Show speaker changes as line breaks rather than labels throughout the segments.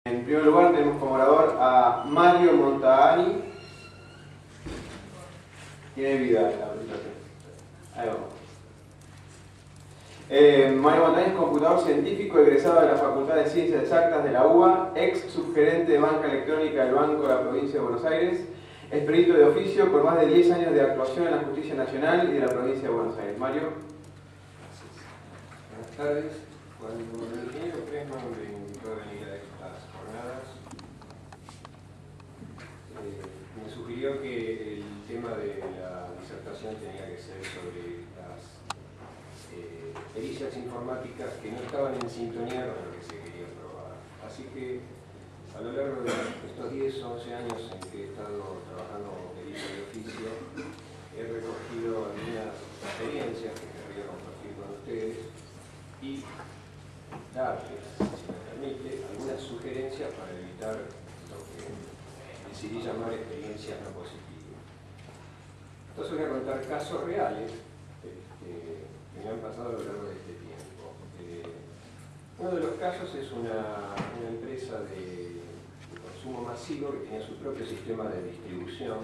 En primer lugar tenemos como orador a Mario Montaani. Tiene vida la presentación. Ahí vamos. Mario Montaani es computador científico egresado de la Facultad de Ciencias Exactas de la UBA, ex subgerente de banca electrónica del Banco de la Provincia de Buenos Aires, es perito de oficio con más de 10 años de actuación en la Justicia Nacional y de la Provincia de Buenos Aires. Mario.
Buenas tardes. Cuando el ingeniero Pressman me invitó a venir a estas jornadas, me sugirió que el tema de la disertación tenía que ser sobre las pericias informáticas que no estaban en sintonía con lo que se quería probar. Así que a lo largo de estos 10 o 11 años en que he estado trabajando como perito de oficio, he recogido algunas experiencias que querría compartir con ustedes y darles, si me permite, algunas sugerencias para evitar lo que decidí llamar experiencias no positivas. Entonces voy a contar casos reales que me han pasado a lo largo de este tiempo. Uno de los casos es una empresa de consumo masivo que tenía su propio sistema de distribución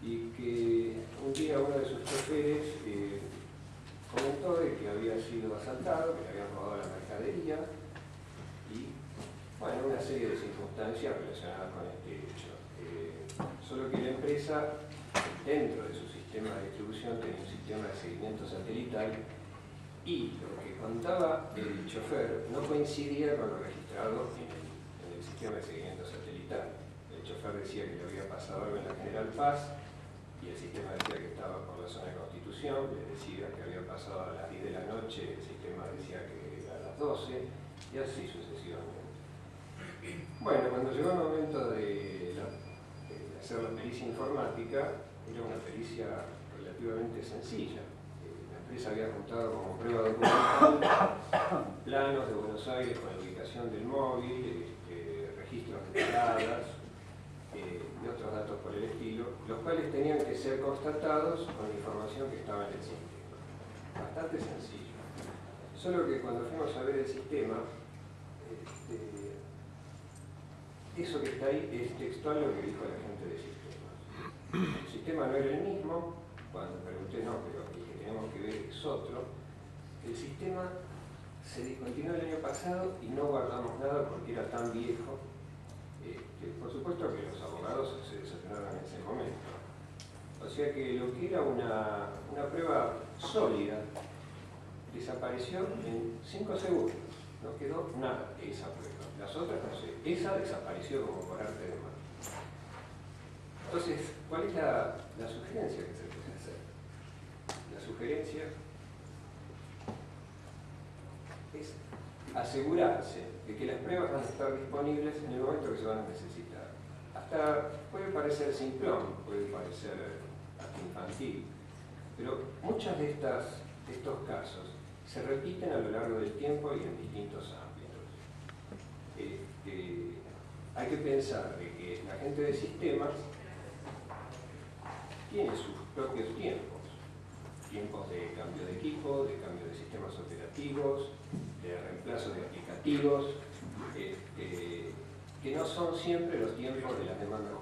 y que un día uno de sus choferes comentó de que había sido asaltado, que le habían robado la mercadería y, bueno, una serie de circunstancias relacionadas con este hecho. Solo que la empresa, dentro de su sistema de distribución, tenía un sistema de seguimiento satelital y lo que contaba el chofer no coincidía con lo registrado en el sistema de seguimiento satelital. El chofer decía que le había pasado algo en la General Paz y el sistema decía que estaba por la zona de Constitución, le decía que había pasado a las 10 de la noche, el sistema decía que era a las 12 y así sucesivamente. Bueno, cuando llegó el momento de hacer la pericia informática, era una pericia relativamente sencilla. La empresa había juntado como prueba documental planos de Buenos Aires con la ubicación del móvil, registros de paradas y otros datos por el estilo, los cuales tenían que ser constatados con la información que estaba en el sistema. Bastante sencillo. Solo que cuando fuimos a ver el sistema, eso que está ahí es textual lo que dijo la gente de sistemas. El sistema no era el mismo, cuando pregunté no, pero el que tenemos que ver es otro. El sistema se discontinuó el año pasado y no guardamos nada porque era tan viejo. Por supuesto que los abogados se desatinaron en ese momento. O sea que lo que era una prueba sólida desapareció en 5 segundos. No quedó nada de esa prueba. Las otras no sé. Esa desapareció como por arte de magia. Entonces, ¿cuál es la sugerencia que se puede hacer? La sugerencia es asegurarse de que las pruebas van a estar disponibles en el momento que se van a necesitar. Hasta puede parecer simplón, puede parecer hasta infantil, pero muchos de estos casos se repiten a lo largo del tiempo y en distintos ámbitos. Hay que pensar de que la gente de sistemas tiene sus propios tiempos de cambio de equipo, de cambio de sistemas operativos, de reemplazo de aplicativos, que no son siempre los tiempos de las demandas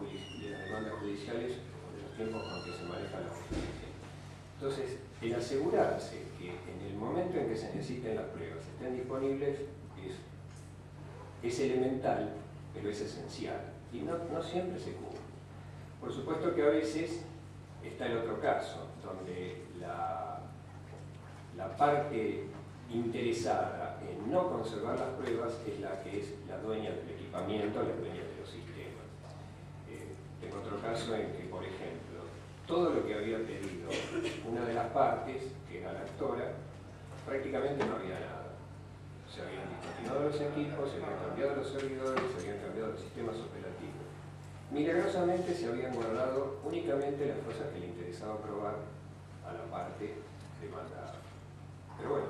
judiciales o de los tiempos con que se maneja la justicia. Entonces, el asegurarse que en el momento en que se necesiten las pruebas estén disponibles es elemental, pero es esencial, y no siempre se cubre. Por supuesto que a veces está el otro caso, donde la parte interesada en no conservar las pruebas es la que es la dueña del equipamiento, la dueña de los sistemas. Tengo otro caso en que, por ejemplo, todo lo que había pedido una de las partes, que era la actora, prácticamente no había nada. Se habían discontinuado los equipos, se habían cambiado los servidores, se habían cambiado los sistemas operativos. Milagrosamente se habían guardado únicamente las cosas que le interesaba probar a la parte demandada. Pero bueno,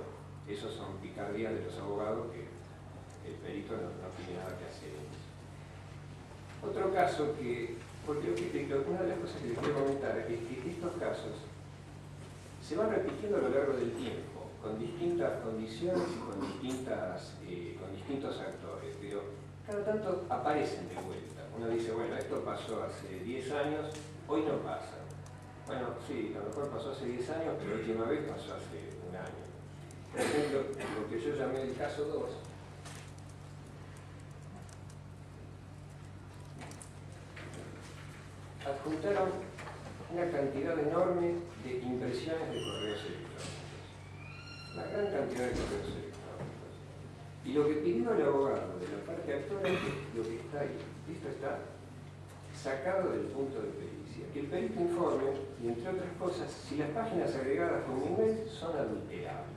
esos son picardías de los abogados que el perito no tiene nada que hacer en eso. Otro caso porque una de las cosas que les quiero comentar es que estos casos se van repitiendo a lo largo del tiempo, con distintas condiciones y con distintos actores, pero cada tanto aparecen de vuelta. Uno dice, bueno, esto pasó hace 10 años, hoy no pasa. Bueno, sí, a lo mejor pasó hace 10 años, pero la última vez pasó hace un año. Por ejemplo, lo que yo llamé el caso 2, adjuntaron una cantidad enorme de impresiones de correos electrónicos. Una gran cantidad de correos electrónicos. Y lo que pidió el abogado de la parte actora es lo que está ahí. Esto está sacado del punto de pericia. Que el perito informe, y entre otras cosas, si las páginas agregadas con nivel son adulterables.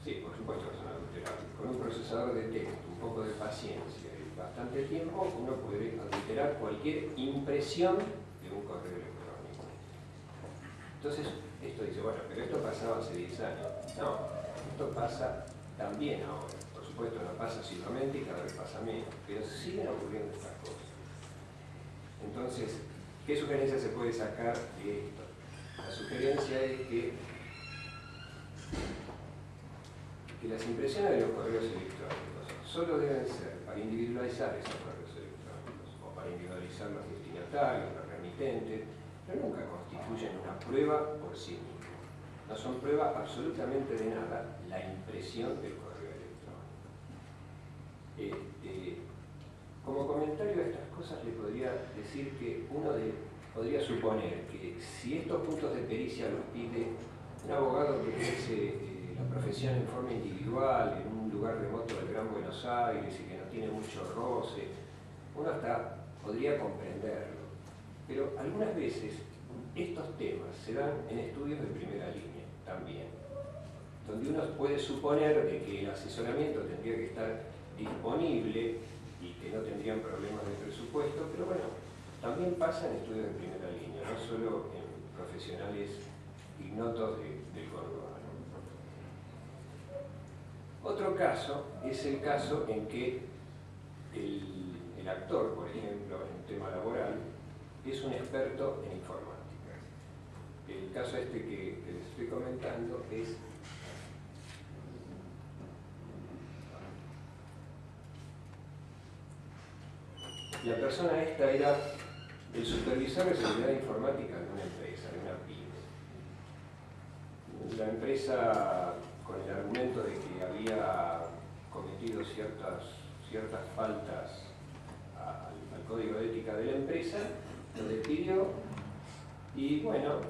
Sí, por supuesto que son adulterables. Con un procesador de texto, un poco de paciencia y bastante tiempo, uno puede adulterar cualquier impresión de un correo electrónico. Entonces, esto dice, bueno, pero esto pasaba hace 10 años. No, esto pasa también ahora. Por supuesto, no pasa asiduamente y cada vez pasa menos, pero siguen ocurriendo estas cosas. Entonces, ¿qué sugerencia se puede sacar de esto? La sugerencia es que las impresiones de los correos electrónicos solo deben ser para individualizar esos correos electrónicos o para individualizar los destinatarios, los remitentes, pero nunca constituyen una prueba por sí misma. No son prueba absolutamente de nada la impresión del correo electrónico. Como comentario a estas cosas le podría decir que podría suponer que si estos puntos de pericia los pide un abogado que ejerce la profesión en forma individual, en un lugar remoto del Gran Buenos Aires y que no tiene mucho roce, uno hasta podría comprenderlo. Pero algunas veces estos temas se dan en estudios de primera línea también, donde uno puede suponer de que el asesoramiento tendría que estar disponible y que no tendrían problemas de presupuesto, pero bueno, también pasa en estudios de primera línea, no solo en profesionales ignotos del conurbano. Otro caso es el caso en que el actor, por ejemplo, en un tema laboral, es un experto en informática. El caso este que les estoy comentando es la persona esta era el supervisor de seguridad informática de una empresa, de una pyme. La empresa, con el argumento de que había cometido ciertas faltas al código de ética de la empresa, lo despidió y bueno,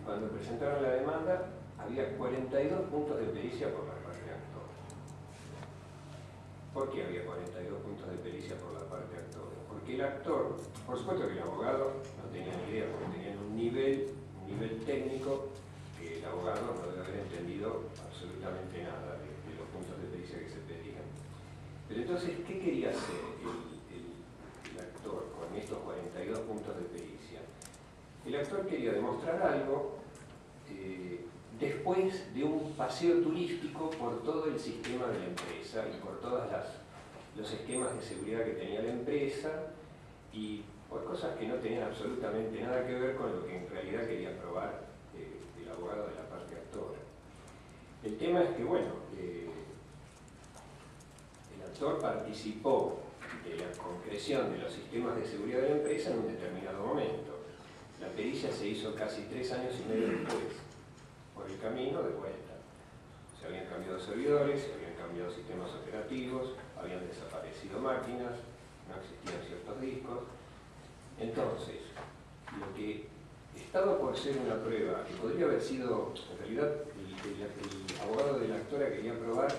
cuando presentaron la demanda había 42 puntos de pericia por la parte actora. ¿Por qué había 42 puntos de pericia por la parte actora? Porque el actor, por supuesto que el abogado no tenía ni idea, porque tenían un nivel técnico que el abogado no debe haber entendido absolutamente nada de los puntos de pericia que se pedían. Pero entonces, ¿qué quería hacer el actor con estos 42 puntos de pericia? El actor quería demostrar algo después de un paseo turístico por todo el sistema de la empresa y por todos los esquemas de seguridad que tenía la empresa y por cosas que no tenían absolutamente nada que ver con lo que en realidad quería probar el abogado de la parte actora. El tema es que, bueno, el actor participó de la concreción de los sistemas de seguridad de la empresa en un determinado momento. La pericia se hizo casi 3 años y medio después, por el camino de vuelta. Se habían cambiado servidores, se habían cambiado sistemas operativos, habían desaparecido máquinas, no existían ciertos discos. Entonces, lo que estaba por ser una prueba, que podría haber sido, en realidad, el abogado de la actora quería probar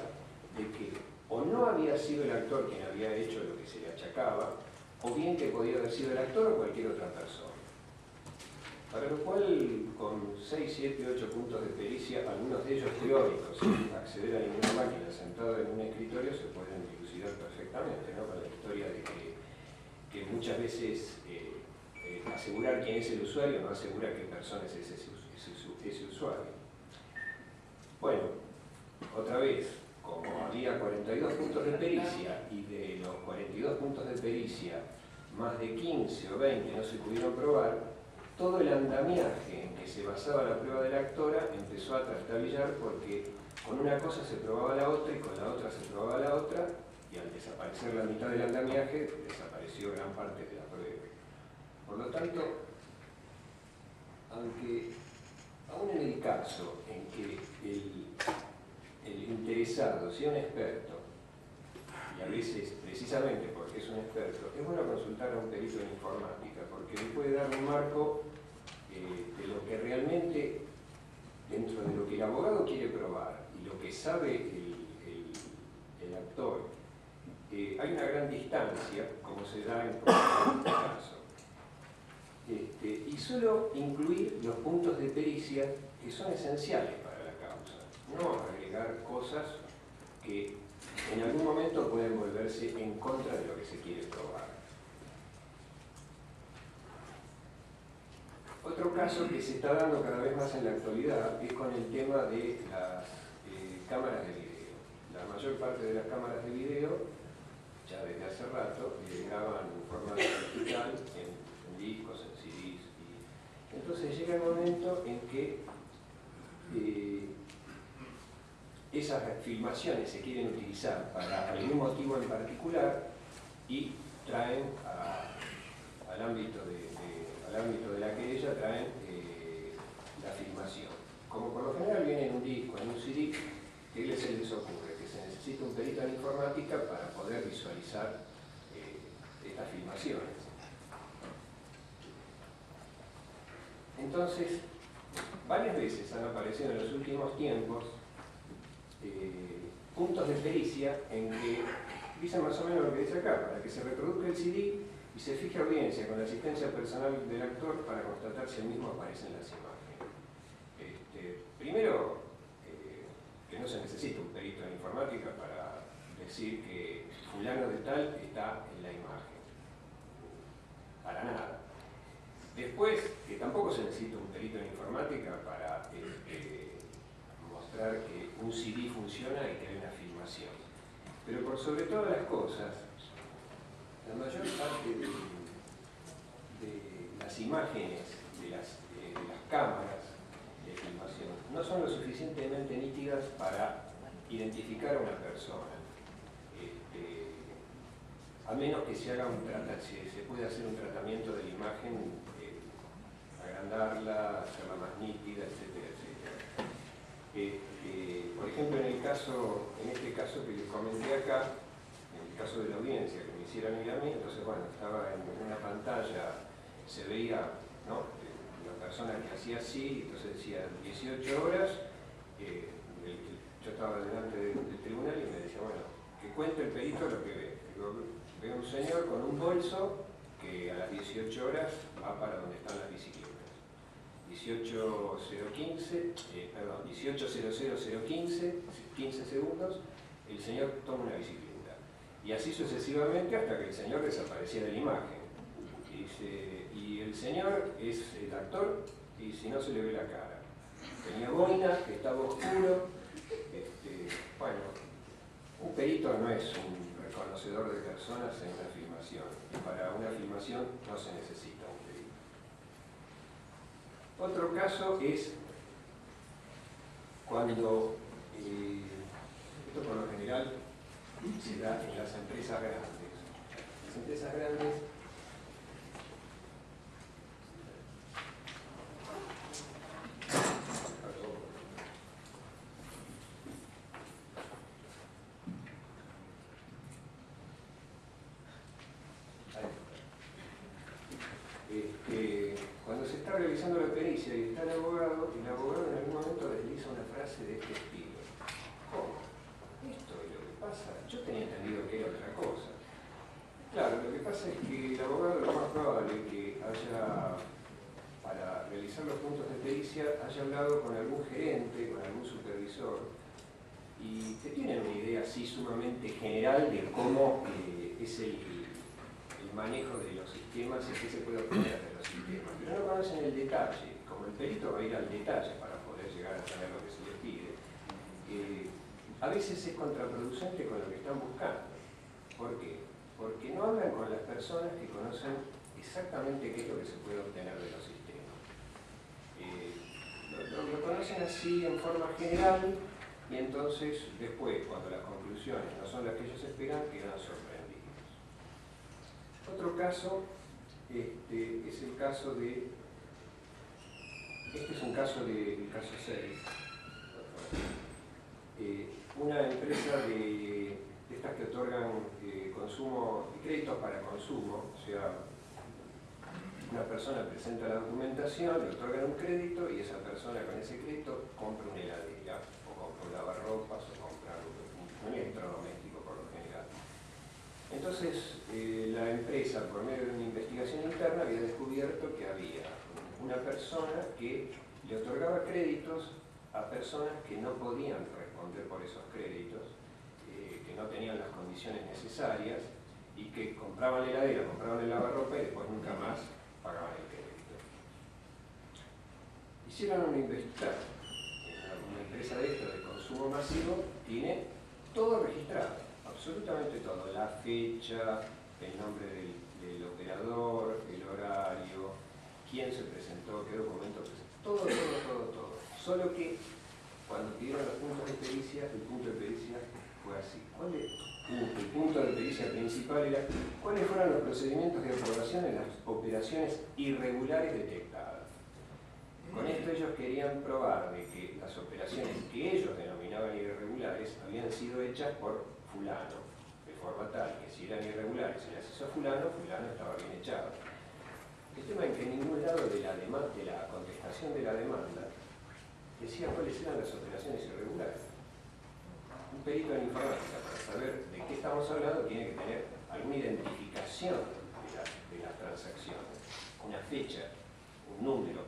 de que o no había sido el actor quien había hecho lo que se le achacaba, o bien que podía haber sido el actor o cualquier otra persona. Para lo cual, con 6, 7, 8 puntos de pericia, algunos de ellos teóricos, sin acceder a ninguna máquina sentado en un escritorio, se pueden dilucidar perfectamente, ¿no? Con la historia de que muchas veces asegurar quién es el usuario no asegura qué persona es ese usuario. Bueno, otra vez, como había 42 puntos de pericia y de los 42 puntos de pericia, más de 15 o 20 no se pudieron probar, todo el andamiaje en que se basaba la prueba de la actora empezó a trastabillar porque con una cosa se probaba la otra y con la otra se probaba la otra, y al desaparecer la mitad del andamiaje, desapareció gran parte de la prueba. Por lo tanto, aunque aún en el caso en que el interesado sea un experto, y a veces, precisamente porque es un experto, es bueno consultar a un perito en informática, porque le puede dar un marco de lo que realmente, dentro de lo que el abogado quiere probar y lo que sabe el actor. Hay una gran distancia, como se da en este caso. Y solo incluir los puntos de pericia que son esenciales para la causa, no agregar cosas que en algún momento pueden volverse en contra de lo que se quiere probar. Otro caso que se está dando cada vez más en la actualidad es con el tema de las cámaras de video. La mayor parte de las cámaras de video, ya desde hace rato, graban en formato digital, en discos, en CDs. Y entonces llega el momento en que esas filmaciones se quieren utilizar para algún motivo en particular y traen al ámbito de la querella, traen la filmación. Como por lo general viene en un disco, en un CD, ¿qué se les ocurre? Que se necesita un perito en informática para poder visualizar estas filmaciones. Entonces, varias veces han aparecido en los últimos tiempos puntos de pericia en que dicen más o menos lo que dice acá, para que se reproduzca el CD y se fije audiencia con la asistencia personal del actor para constatar si el mismo aparece en las imágenes. Primero, que no se necesita un perito en informática para decir que fulano de tal está en la imagen. Para nada. Después, que tampoco se necesita un perito en informática para mostrar que un CD funciona y que hay una filmación. Pero por sobre todas las cosas, la mayor parte de las imágenes de las cámaras de filmación no son lo suficientemente nítidas para identificar a una persona. A menos que se haga se pueda hacer un tratamiento de la imagen, agrandarla, hacerla más nítida, etcétera, etcétera. Por ejemplo, en este caso que les comenté acá, en el caso de la audiencia que me hicieron ir a mí, entonces bueno, estaba en una pantalla, se veía, ¿no?, una persona que hacía así, entonces decía 18 horas, yo estaba delante del tribunal y me decía, bueno, que cuente el perito lo que ve. Veo un señor con un bolso que a las 18 horas va para donde están las bicicletas. 18.00.15, 15 segundos, el señor toma una bicicleta. Y así sucesivamente hasta que el señor desaparecía de la imagen. Y el señor es el actor, y si no se le ve la cara. Tenía boina, estaba oscuro. Bueno, un perito no es un reconocedor de personas en una filmación. Y para una filmación no se necesita un perito. Otro caso es cuando, esto por lo general se da en las empresas grandes. Las empresas grandes cuando se está realizando la pericia y está el abogado en algún momento desliza una frase de este estilo. ¿Cómo? Esto es lo que pasa. Yo tenía entendido que era otra cosa. Claro, lo que pasa es que el abogado lo más probable es que haya, para realizar los puntos de pericia, haya hablado con algún gerente, con algún supervisor, y que tienen una idea así sumamente general de cómo es el manejo de los sistemas y qué se puede obtener de los sistemas, pero no conocen el detalle. Como el perito va a ir al detalle para poder llegar a saber lo que se les pide, a veces es contraproducente con lo que están buscando. ¿Por qué? Porque no hablan con las personas que conocen exactamente qué es lo que se puede obtener de los sistemas. Lo conocen así en forma general y entonces después, cuando las conclusiones no son las que ellos esperan, quedan sorprendidos. Otro caso es el caso de... Este es un caso del caso 6. Una empresa de estas que otorgan créditos para consumo, o sea, una persona presenta la documentación, le otorgan un crédito y esa persona con ese crédito compra una heladera, o compra un lavarropas, o compra un electrodoméstico por lo general. Entonces, la empresa, por medio de una investigación interna, había descubierto que había una persona que le otorgaba créditos a personas que no podían responder por esos créditos, que no tenían las condiciones necesarias y que compraban la heladera, compraban el lavarropa y después nunca más pagaban el crédito. Hicieron una investigación. Una empresa de esto de consumo masivo tiene todo registrado, absolutamente todo, la fecha, el nombre del operador, el horario, quién se presentó, qué documento presentó, todo. Solo que cuando pidieron los puntos de pericia, el punto de pericia fue así. El punto de pericia principal era cuáles fueron los procedimientos de aprobación en las operaciones irregulares detectadas. Con esto ellos querían probar de que las operaciones que ellos denominaban irregulares habían sido hechas por fulano, de forma tal que si eran irregulares y las hizo fulano estaba bien echado. El tema es que en ningún lado de la contestación de la demanda decía cuáles eran las operaciones irregulares. Un perito en informática, para saber de qué estamos hablando, tiene que tener alguna identificación de las transacciones, una fecha, un número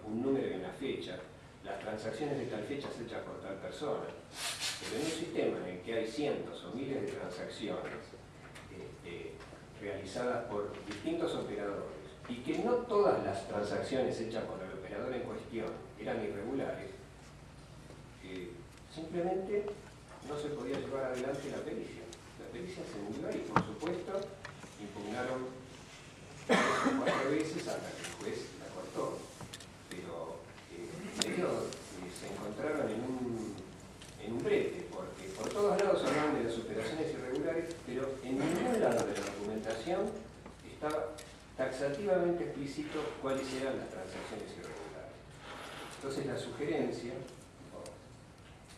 y una fecha, las transacciones de tal fecha hechas por tal persona. Pero en un sistema en el que hay cientos o miles de transacciones realizadas por distintos operadores y que no todas las transacciones hechas por el operador en cuestión eran irregulares, simplemente no se podía llevar adelante la pericia. La pericia se murió y, por supuesto, impugnaron 3 o 4 veces hasta que el juez la cortó. Pero ellos se encontraron en un brete, porque por todos lados hablaban de las operaciones irregulares, pero en ningún lado de la documentación estaba taxativamente explícito cuáles eran las transacciones irregulares. Entonces la sugerencia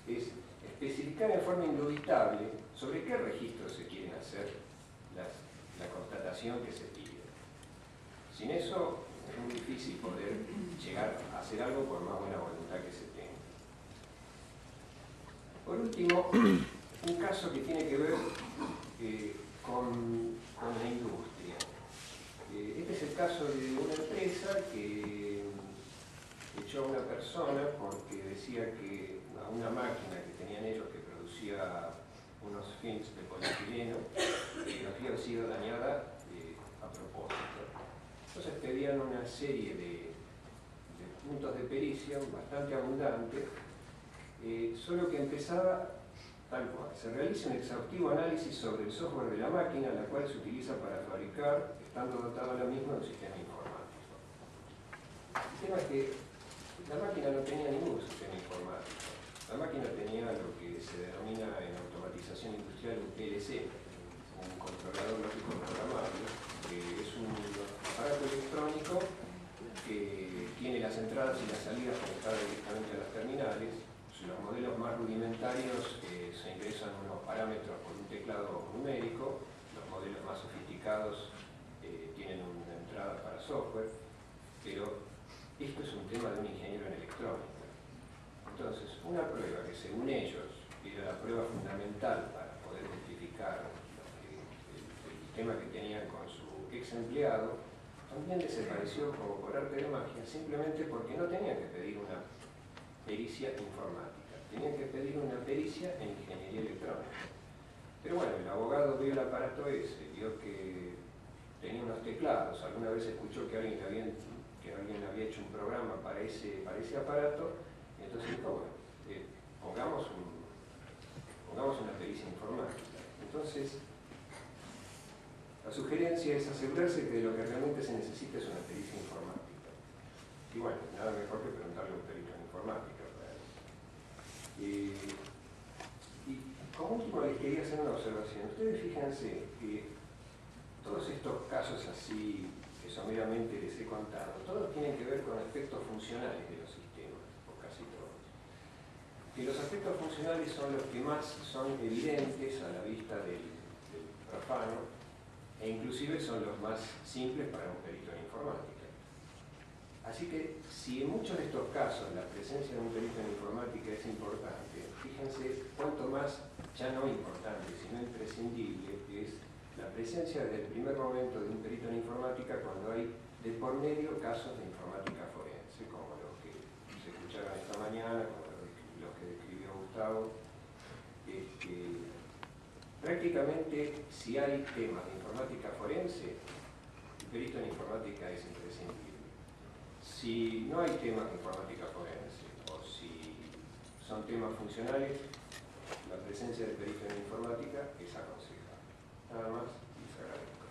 es especificar en forma indubitable sobre qué registros se quieren hacer la constatación que se pide. Sin eso es muy difícil poder llegar a hacer algo por más buena voluntad que se tenga. Por último, un caso que tiene que ver con la industria. Este es el caso de una empresa que echó a una persona porque decía que a una máquina que tenían ellos que producía unos films de polietileno había sido dañada a propósito. Entonces pedían una serie de puntos de pericia bastante abundantes, solo que empezaba tal cual. Se realiza un exhaustivo análisis sobre el software de la máquina, la cual se utiliza para fabricar, estando dotada la misma de un sistema informático. El tema es que la máquina no tenía ningún sistema informático. La máquina tenía lo que se denomina en automatización industrial un PLC, un controlador lógico programable, que es un aparato electrónico que tiene las entradas y las salidas conectadas directamente a las terminales. Los modelos más rudimentarios se ingresan unos parámetros por un teclado numérico, los modelos más sofisticados tienen una entrada para software, pero esto es un tema de un ingeniero en electrónica. Entonces, una prueba que según ellos era la prueba fundamental para poder justificar el sistema que tenían con su ex empleado, también desapareció como por arte de magia, simplemente porque no tenían que pedir una pericia informática, tenían que pedir una pericia en ingeniería electrónica. Pero bueno, el abogado vio el aparato ese, vio que tenía unos teclados, alguna vez escuchó que alguien había hecho un programa para ese aparato, y entonces dijo, bueno, pongamos una pericia informática. Entonces, la sugerencia es asegurarse que lo que realmente se necesita es una pericia informática. Y bueno, nada mejor que preguntarle a un perito en informática. como último les quería hacer una observación. Ustedes fíjense que todos estos casos así, que someramente les he contado, todos tienen que ver con aspectos funcionales de los sistemas, o casi todos. Que los aspectos funcionales son los que más son evidentes a la vista del profano, e inclusive son los más simples para un perito en informática. Así que, si en muchos de estos casos la presencia de un perito en informática es importante, fíjense cuánto más, ya no importante, sino imprescindible, es la presencia desde el primer momento de un perito en informática cuando hay de por medio casos de informática forense, como los que se escucharon esta mañana, como los que describió Gustavo. Prácticamente, si hay temas de informática forense, el perito en informática es imprescindible. Si no hay temas de informática forense, o si son temas funcionales, la presencia del perito en informática es aconsejable. Nada más, les agradezco.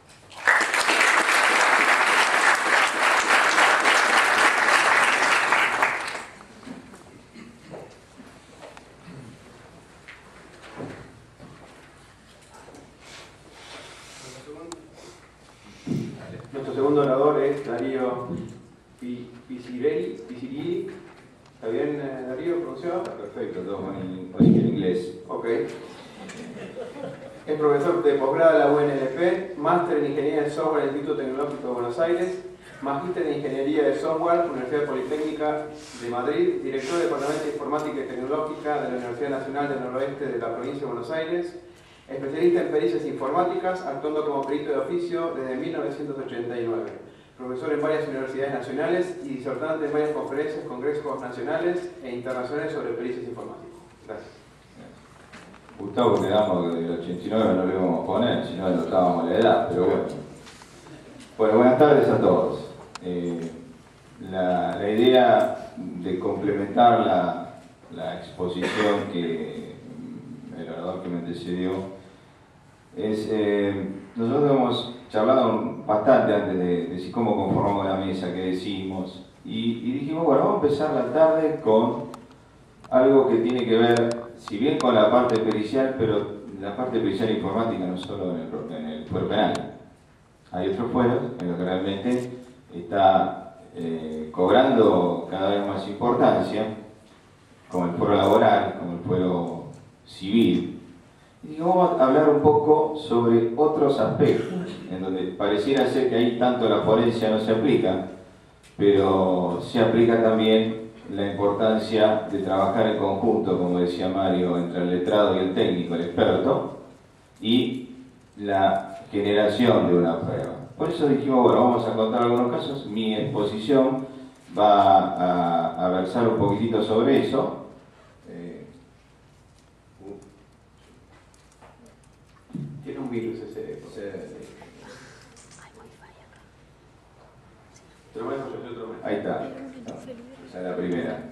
Nuestro segundo orador es Darío Piscirilli. ¿Está bien, Darío, pronunciado?
Perfecto, todo en inglés.
Ok. Es profesor de posgrado de la UNLP, máster en Ingeniería de Software en el Instituto Tecnológico de Buenos Aires, magíster en Ingeniería de Software, Universidad Politécnica de Madrid, director del Departamento de Informática y Tecnológica de la Universidad Nacional del Noroeste de la Provincia de Buenos Aires, especialista en pericias informáticas, actuando como perito de oficio desde 1989. Profesor en varias universidades nacionales y disertante en varias conferencias, congresos nacionales e internacionales sobre pericias informáticas. Gracias.
Gustavo, quedamos que del 89 no lo íbamos a poner, si no notábamos la edad, pero bueno. Bueno, buenas tardes a todos. La idea de complementar la exposición que el orador que me antecedió es, nosotros hemos charlado bastante antes de cómo conformamos la mesa, qué decimos, y dijimos, bueno, vamos a empezar la tarde con algo que tiene que ver, si bien con la parte pericial, pero la parte pericial informática no solo en el fuero penal. Hay otros fueros en los que realmente está cobrando cada vez más importancia, como el fuero laboral, como el fuero civil. Y vamos a hablar un poco sobre otros aspectos, en donde pareciera ser que ahí tanto la forencia no se aplica, pero se aplica también la importancia de trabajar en conjunto, como decía Mario, entre el letrado y el técnico, el experto, y la generación de una prueba. Por eso dijimos, bueno, vamos a contar algunos casos. Mi exposición va a versar un poquitito sobre eso.
Tiene un virus ese. Te lo manejo yo, te lo manejo.
Ahí está. Esa es la primera.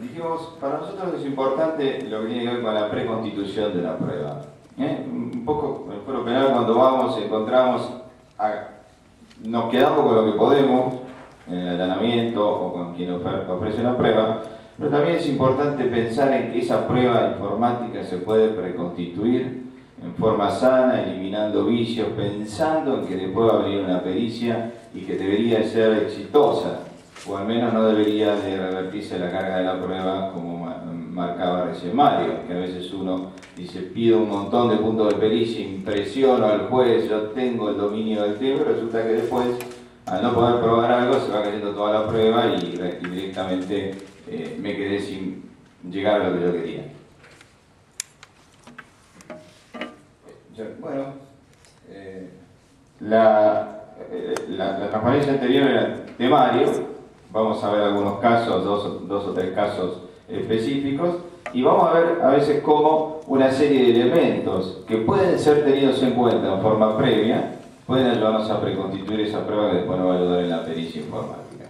Dijimos, para nosotros es importante lo que tiene que ver con la preconstitución de la prueba. Un poco en el fuero penal, cuando vamos, encontramos, nos quedamos con lo que podemos, en el allanamiento o con quien ofrece una prueba, pero también es importante pensar en que esa prueba informática se puede preconstituir en forma sana, eliminando vicios, pensando en que después va a venir una pericia y que debería ser exitosa, o al menos no debería de revertirse la carga de la prueba como marcaba recién Mario, que a veces uno dice, pido un montón de puntos de pericia, impresiono al juez, yo tengo el dominio del tema, pero resulta que después, al no poder probar algo, se va cayendo toda la prueba y directamente me quedé sin llegar a lo que yo quería. Bueno, la transparencia anterior era temario. Vamos a ver algunos casos, dos o tres casos específicos, y vamos a ver a veces cómo una serie de elementos que pueden ser tenidos en cuenta en forma previa pueden ayudarnos a preconstituir esa prueba que después nos va a ayudar en la pericia informática.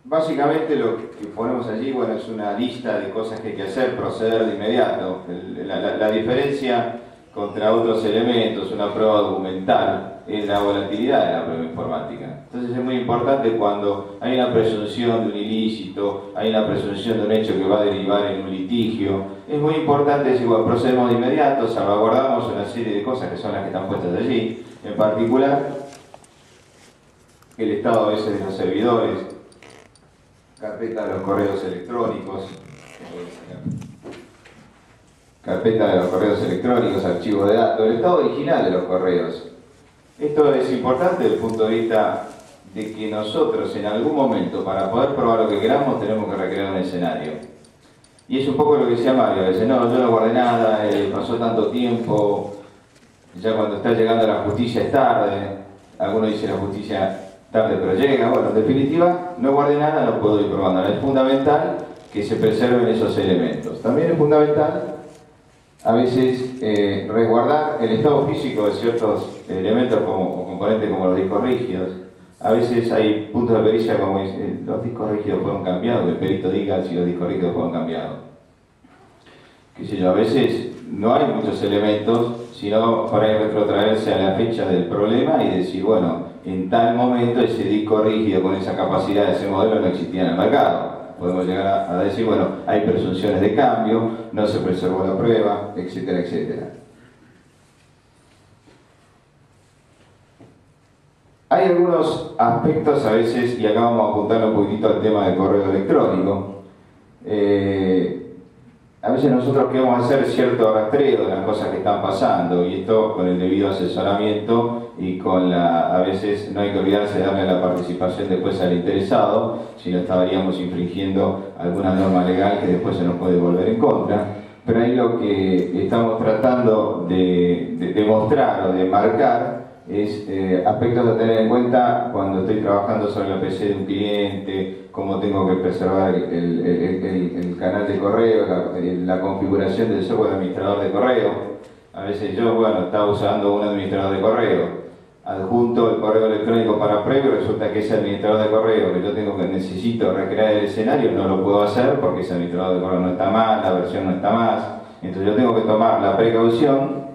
Básicamente lo que ponemos allí, bueno, es una lista de cosas que hay que hacer, proceder de inmediato. La diferencia contra otros elementos, una prueba documental, es la volatilidad de la prueba informática. Entonces es muy importante cuando hay una presunción de un ilícito, hay una presunción de un hecho que va a derivar en un litigio, es muy importante decir, bueno, procedemos de inmediato, salvaguardamos una serie de cosas que son las que están puestas allí, en particular el estado a veces de los servidores, carpeta de los correos electrónicos, carpeta de los correos electrónicos, archivos de datos, el estado original de los correos. Esto es importante desde el punto de vista de que nosotros en algún momento, para poder probar lo que queramos, tenemos que recrear un escenario. Y es un poco lo que decía Mario, a veces, no, yo no guardé nada, pasó tanto tiempo, ya cuando está llegando la justicia es tarde, algunos dicen la justicia tarde pero llega, bueno, en definitiva, no guardé nada, no puedo ir probando. Es fundamental que se preserven esos elementos. También es fundamental a veces resguardar el estado físico de ciertos elementos o componentes como los discos rígidos. A veces hay puntos de pericia como los discos rígidos fueron cambiados, el perito diga si los discos rígidos fueron cambiados. Qué sé yo, a veces no hay muchos elementos, sino para ir retrotraerse a la fecha del problema y decir, bueno, en tal momento ese disco rígido con esa capacidad de ese modelo no existía en el mercado. Podemos llegar a decir, bueno, hay presunciones de cambio, no se preservó la prueba, etcétera, etcétera. Hay algunos aspectos a veces, y acá vamos a apuntar un poquitito al tema del correo electrónico. A veces nosotros queremos hacer cierto rastreo de las cosas que están pasando, y esto con el debido asesoramiento y con a veces no hay que olvidarse de darle la participación después al interesado, si no estaríamos infringiendo alguna norma legal que después se nos puede volver en contra. Pero ahí lo que estamos tratando de demostrar o de marcar es aspectos a tener en cuenta cuando estoy trabajando sobre la PC de un cliente, cómo tengo que preservar el canal de correo, la configuración del software administrador de correo. A veces yo, bueno, estaba usando un administrador de correo, adjunto el correo electrónico para previo, resulta que ese administrador de correo que yo necesito recrear el escenario, no lo puedo hacer porque ese administrador de correo no está más, la versión no está más. Entonces yo tengo que tomar la precaución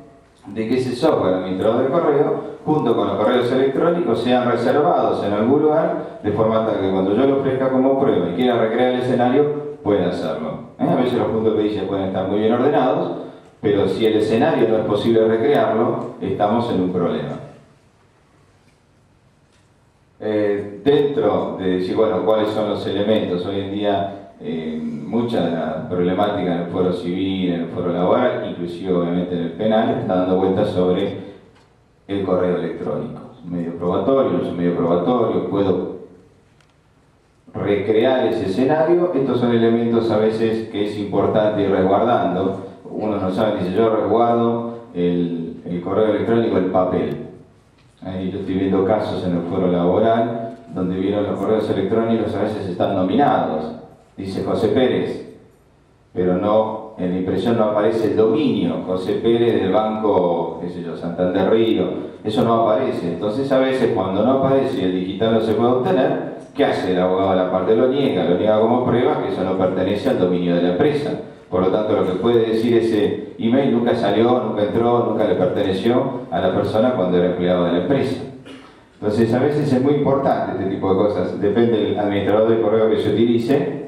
de que ese software administrador de correo, junto con los correos electrónicos, sean reservados en algún lugar, de forma tal que cuando yo lo ofrezca como prueba y quiera recrear el escenario, pueda hacerlo. A veces los puntos de pericia pueden estar muy bien ordenados, pero si el escenario no es posible recrearlo, estamos en un problema. Dentro de decir, bueno, cuáles son los elementos, hoy en día mucha de la problemática en el foro civil, en el foro laboral, inclusive obviamente en el penal, está dando vueltas sobre el correo electrónico. Es un medio probatorio, no es un medio probatorio, puedo recrear ese escenario. Estos son elementos a veces que es importante ir resguardando. Uno no sabe, dice, yo resguardo el correo electrónico, el papel. Ahí yo estoy viendo casos en el foro laboral donde vieron los correos electrónicos a veces están nominados. Dice José Pérez, pero no, en la impresión no aparece el dominio, José Pérez del banco, qué sé yo, Santander Río, eso no aparece. Entonces a veces cuando no aparece y el digital no se puede obtener, ¿qué hace el abogado de la parte? Lo niega como prueba que eso no pertenece al dominio de la empresa. Por lo tanto, lo que puede decir ese email nunca salió, nunca entró, nunca le perteneció a la persona cuando era empleado de la empresa. Entonces a veces es muy importante este tipo de cosas, depende del administrador de correo que se utilice.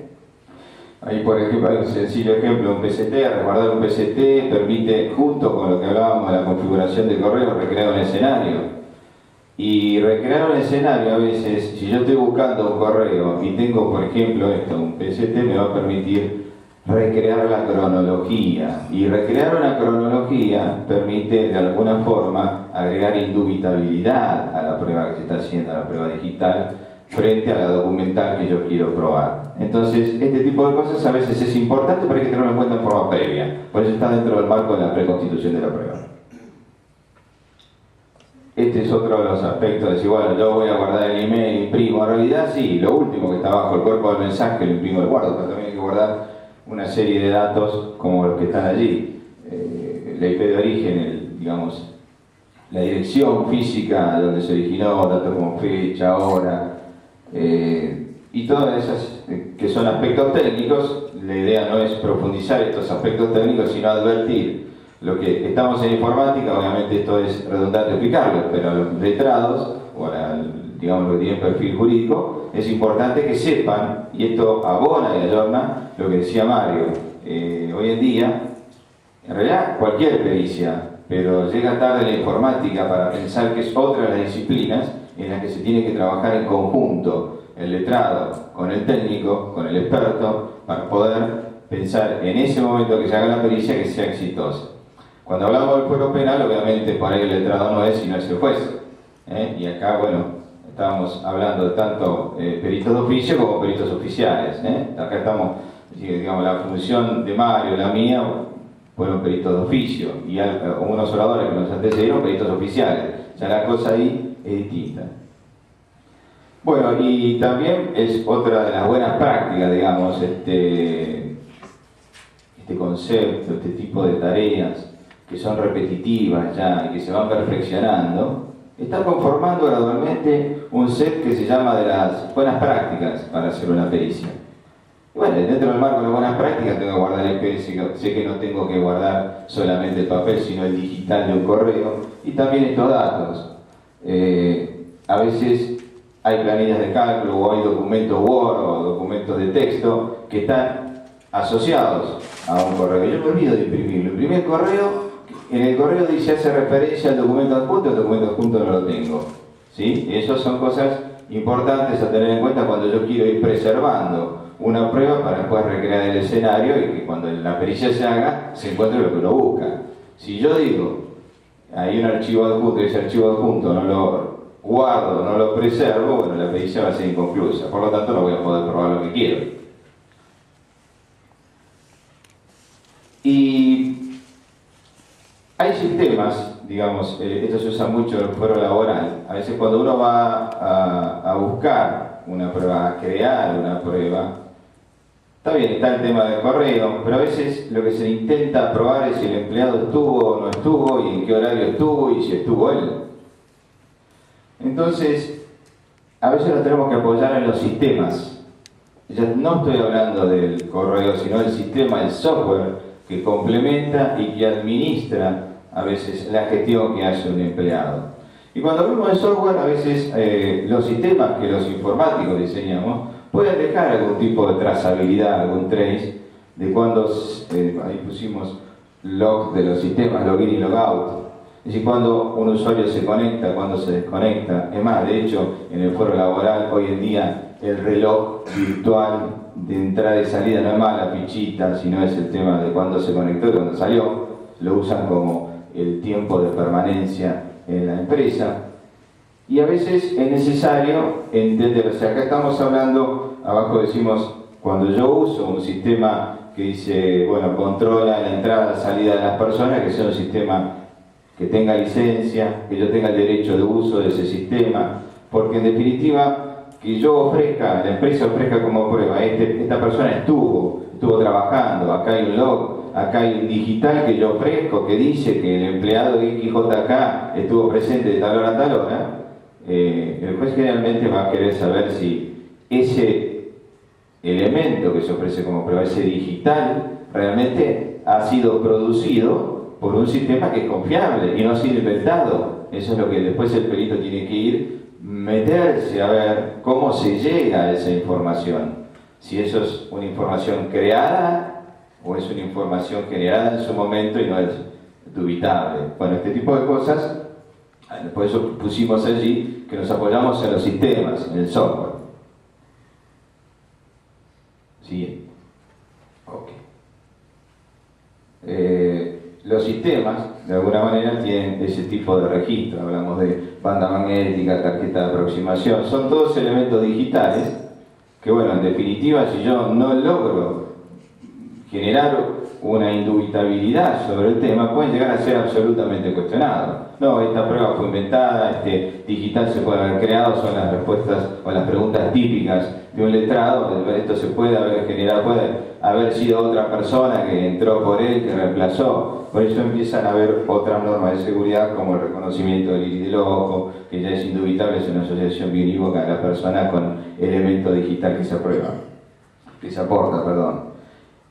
Ahí, por ejemplo, hay un sencillo ejemplo, un PCT, resguardar un PCT permite, junto con lo que hablábamos de la configuración de correo, recrear un escenario. Y recrear un escenario a veces, si yo estoy buscando un correo y tengo, por ejemplo, un PCT, me va a permitir recrear la cronología. Y recrear una cronología permite, de alguna forma, agregar indubitabilidad a la prueba que se está haciendo, a la prueba digital, frente a la documental que yo quiero probar. Entonces, este tipo de cosas a veces es importante, pero hay que tenerlo en cuenta en forma previa. Por eso está dentro del marco de la preconstitución de la prueba. Este es otro de los aspectos de decir, bueno, yo voy a guardar el email, imprimo. En realidad, sí, lo último que está bajo el cuerpo del mensaje lo imprimo y guardo, pero también hay que guardar una serie de datos como los que están allí. La IP de origen, digamos, la dirección física donde se originó, datos como fecha, hora, y todas esas que son aspectos técnicos. La idea no es profundizar estos aspectos técnicos, sino advertir Lo que estamos en informática, obviamente esto es redundante explicarlo, pero a los letrados, o digamos los que tienen perfil jurídico, es importante que sepan, y esto abona y ayorna lo que decía Mario, hoy en día, en realidad cualquier pericia, pero llega tarde la informática para pensar que es otra de las disciplinas en las que se tiene que trabajar en conjunto, el letrado con el técnico, con el experto, para poder pensar en ese momento que se haga la pericia que sea exitosa. Cuando hablamos del fuero penal, obviamente por ahí el letrado no es, sino es el juez. Y acá, bueno, estábamos hablando de tanto peritos de oficio como peritos oficiales. Acá estamos, digamos, la función de Mario, la mía, fueron peritos de oficio, y unos oradores que nos antecedieron, peritos oficiales. Ya la cosa ahí es distinta. Bueno, y también es otra de las buenas prácticas, digamos, este concepto, este tipo de tareas que son repetitivas ya y que se van perfeccionando, está conformando gradualmente un set que se llama de las buenas prácticas para hacer una pericia. Y bueno, dentro del marco de las buenas prácticas tengo que guardar el PDF, sé que no tengo que guardar solamente el papel, sino el digital de un correo, y también estos datos. A veces hay planillas de cálculo o hay documentos Word o documentos de texto que están asociados a un correo. Yo me olvido de imprimirlo. Imprimí el correo, en el correo dice hace referencia al documento adjunto, el documento adjunto no lo tengo. ¿Sí? Esas son cosas importantes a tener en cuenta cuando yo quiero ir preservando una prueba para después recrear el escenario y que cuando la pericia se haga se encuentre lo que uno busca. Si yo digo, hay un archivo adjunto y ese archivo adjunto no lo guardo, no lo preservo, bueno, la pericia va a ser inconclusa, por lo tanto no voy a poder probar lo que quiero. Y hay sistemas, digamos, esto se usa mucho en el fuero laboral. A veces cuando uno va a buscar una prueba, a crear una prueba, está bien, está el tema del correo, pero a veces lo que se intenta probar es si el empleado estuvo o no estuvo, y en qué horario estuvo, y si estuvo él. Entonces, a veces nos tenemos que apoyar en los sistemas. Ya no estoy hablando del correo, sino del sistema, el software que complementa y que administra a veces la gestión que hace un empleado. Y cuando hablamos de software, a veces los sistemas que los informáticos diseñamos pueden dejar algún tipo de trazabilidad, algún trace de cuando, ahí pusimos log de los sistemas, login y logout. Es decir, cuando un usuario se conecta, cuando se desconecta. Es más, de hecho, en el foro laboral hoy en día el reloj virtual de entrada y salida no es más la fichita, sino es el tema de cuándo se conectó y cuándo salió. Lo usan como el tiempo de permanencia en la empresa. Y a veces es necesario entender, o sea, acá estamos hablando, abajo decimos, cuando yo uso un sistema que dice, bueno, controla la entrada y la salida de las personas, que sea un sistema que tenga licencia, que yo tenga el derecho de uso de ese sistema, porque en definitiva, que yo ofrezca, la empresa ofrezca como prueba, esta persona estuvo trabajando, acá hay un log, acá hay un digital que yo ofrezco, que dice que el empleado de XJK estuvo presente de tal hora a tal hora, el juez generalmente va a querer saber si ese elemento que se ofrece como prueba, ese digital, realmente ha sido producido por un sistema que es confiable y no ha sido inventado. Eso es lo que después el perito tiene que ir, meterse a ver cómo se llega a esa información. Si eso es una información creada o es una información generada en su momento y no es dubitable. Bueno, este tipo de cosas, por eso pusimos allí que nos apoyamos en los sistemas, en el software. ¿Sí? Ok. Los sistemas, de alguna manera, tienen ese tipo de registro. Hablamos de banda magnética, tarjeta de aproximación. Son todos elementos digitales que, bueno, en definitiva, si yo no logro generar una indubitabilidad sobre el tema, pueden llegar a ser absolutamente cuestionados. No, esta prueba fue inventada, este digital se puede haber creado, son las respuestas o las preguntas típicas de un letrado. Esto se puede haber generado, puede haber sido otra persona que entró por él, que reemplazó. Por eso empiezan a haber otras normas de seguridad como el reconocimiento del iris del ojo, que ya es indubitable, es una asociación biunívoca de la persona con elemento digital que se aprueba, que se aporta, perdón.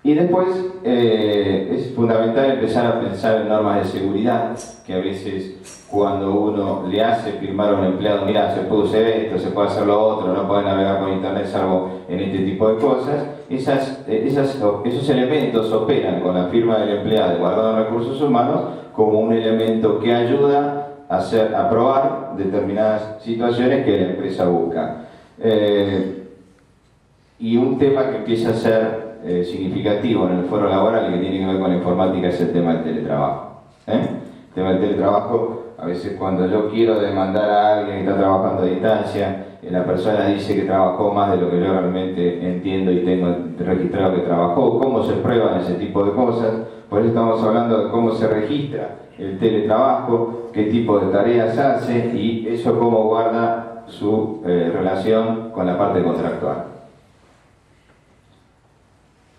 Y después es fundamental empezar a pensar en normas de seguridad, que a veces cuando uno le hace firmar a un empleado, mira, se puede hacer esto, se puede hacer lo otro, no puede navegar por internet salvo en este tipo de cosas, esos elementos operan con la firma del empleado guardado en recursos humanos como un elemento que ayuda a probar determinadas situaciones que la empresa busca. Y un tema que empieza a ser significativo en el foro laboral y que tiene que ver con la informática es el tema del teletrabajo. El tema del teletrabajo, a veces cuando yo quiero demandar a alguien que está trabajando a distancia, la persona dice que trabajó más de lo que yo realmente entiendo y tengo registrado que trabajó, cómo se prueban ese tipo de cosas. Por eso estamos hablando de cómo se registra el teletrabajo, qué tipo de tareas hace y eso cómo guarda su relación con la parte contractual.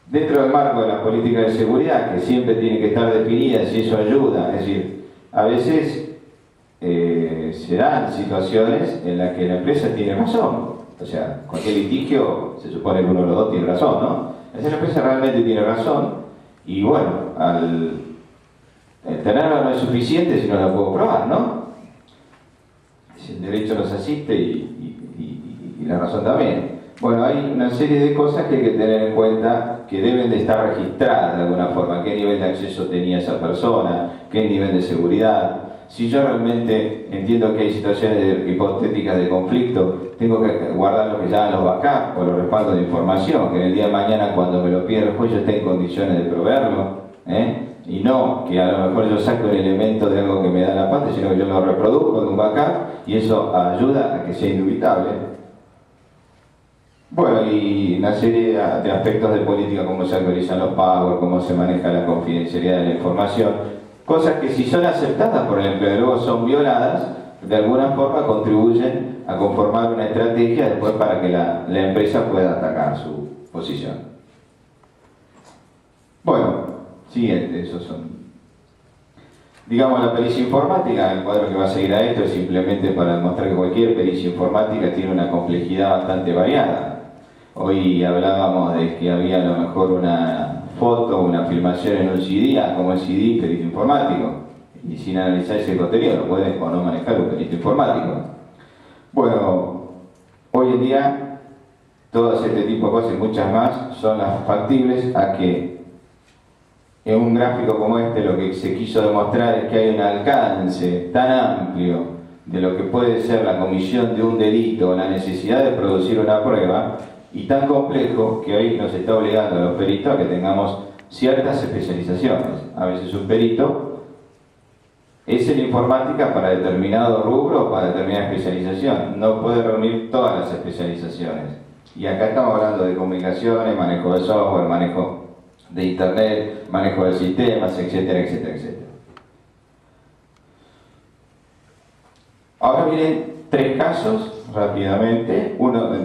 Dentro del marco de la política de seguridad, que siempre tiene que estar definida si eso ayuda, es decir, a veces se dan situaciones en las que la empresa tiene razón. O sea, cualquier litigio se supone que uno de los dos tiene razón, ¿no? Esa empresa realmente tiene razón y bueno, el tenerla no es suficiente si no la puedo probar, ¿no? Si el derecho nos asiste y la razón también. Bueno, hay una serie de cosas que hay que tener en cuenta que deben de estar registradas de alguna forma. ¿Qué nivel de acceso tenía esa persona? ¿Qué nivel de seguridad? Si yo realmente entiendo que hay situaciones hipotéticas de conflicto, tengo que guardar lo que llaman los backups o los respaldos de información, que en el día de mañana cuando me lo pida el juez yo esté en condiciones de proveerlo, y no que a lo mejor yo saque un elemento de algo que me da la parte, sino que yo lo reproduzco de un backup y eso ayuda a que sea indubitable. Bueno, y una serie de aspectos de política, cómo se actualizan los pagos, cómo se maneja la confidencialidad de la información, cosas que si son aceptadas por el empleador luego son violadas, de alguna forma contribuyen a conformar una estrategia después para que la empresa pueda atacar su posición. Bueno, siguiente, esos son. Digamos, la pericia informática, el cuadro que va a seguir a esto es simplemente para demostrar que cualquier pericia informática tiene una complejidad bastante variada. Hoy hablábamos de que había a lo mejor una foto, una filmación en un CD, como el CD, perito informático. Y sin analizar ese contenido, lo puede o no manejar un perito informático. Bueno, hoy en día, todo este tipo de cosas y muchas más son las factibles a que en un gráfico como este lo que se quiso demostrar es que hay un alcance tan amplio de lo que puede ser la comisión de un delito o la necesidad de producir una prueba y tan complejo que hoy nos está obligando a los peritos a que tengamos ciertas especializaciones. A veces un perito es en informática para determinado rubro o para determinada especialización. No puede reunir todas las especializaciones. Y acá estamos hablando de comunicaciones, manejo de software, manejo de internet, manejo de sistemas, etcétera, etcétera, etcétera. Ahora vienen tres casos rápidamente,